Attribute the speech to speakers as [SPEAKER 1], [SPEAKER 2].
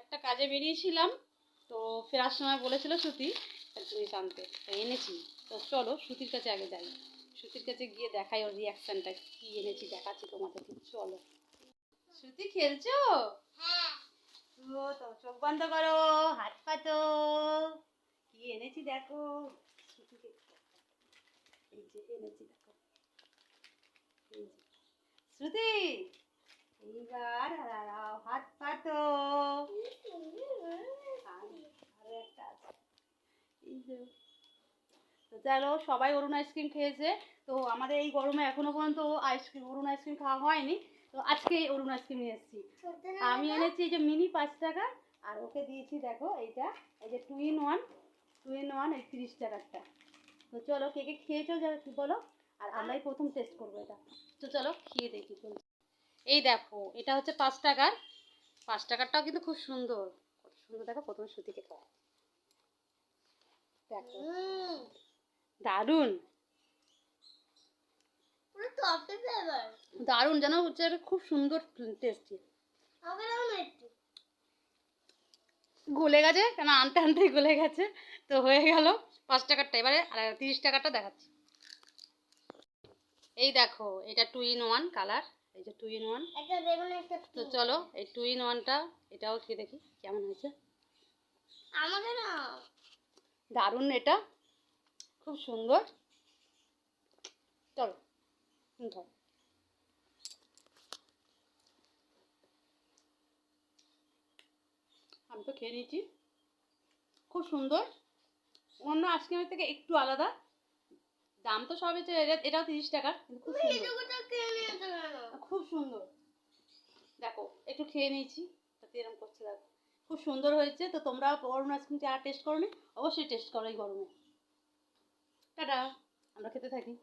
[SPEAKER 1] একটা কাজে বেরিয়েছিলাম, তো ফেরার সময় বলেছিল শ্রুতি একটা জিনিস আনতে, তো এনেছি। তো চলো শ্রুতির কাছে আগে যাই, শ্রুতির কাছে গিয়ে দেখাই ওর রিয়াকশানটা, কী এনেছি দেখাচ্ছি তোমাদেরকে। চলো শ্রুতি, খেলছো? ও তো চোখ বন্ধ করো, হাত পাতো, কি এনেছি দেখো। শ্রুতিকে এই যে এনেছি দেখো, এই যে শ্রুতি, এইবার হাত পাতো। আরো একটা আছে, এই যে। তো চলো, সবাই অরুণ আইসক্রিম খেয়েছে। তো আমাদের এই গরমে এখনো পর্যন্ত অরুণ আইসক্রিম খাওয়া হয়নি। তো আজকে অরুণ আইসক্রিম নিয়ে এসেছি। আমি এনেছি এই যে মিনি 5 টাকা, আর ওকে দিয়েছি দেখো এইটা, এই যে 2 in 1 এই 30 টাকারটা। তো চলো, কে কে খেয়েছো বলো, আর আমরাই প্রথম টেস্ট করবো এটা। তো চলো খেয়ে দেখি। এই দেখো, এটা হচ্ছে 5 টাকার। 5 টাকারটাও কিন্তু খুব সুন্দর, কত সুন্দর। দেখো প্রথমে শ্রুতিকে খাওয়া, দেখো দারুণ দারুণ, যেন হচ্ছে খুব সুন্দর টেস্টি। গলে গেছে, কেন আনতে আনতেই গলে গেছে। তো হয়ে গেল 5 টাকারটা, এবারে আর 30 টাকারটা দেখাচ্ছি। এই দেখো, এটা 2 in 1 কালার, এই যে 2 in 1। তো চলো এই 2 in 1টা এটাও খেয়ে দেখি কেমন হয়েছে। আমাকে না, দারুণ, এটা খুব সুন্দর। চলো খাও। আমি তো খেয়ে নিয়েছি, খুব সুন্দর, অন্য আইসক্রিমের থেকে একটু আলাদা। দাম তো সব হচ্ছে, এটাও 30 টাকার, কিন্তু খুব সুন্দর, খুব সুন্দর। দেখো একটু খেয়ে নিয়েছি, তাতে এরকম করছে, দেখো খুব সুন্দর হয়েছে। তো তোমরা অরুণ আইসক্রিম যারা টেস্ট করো নি, অবশ্যই টেস্ট করো এই গরমে। টাটা, আমরা খেতে থাকি।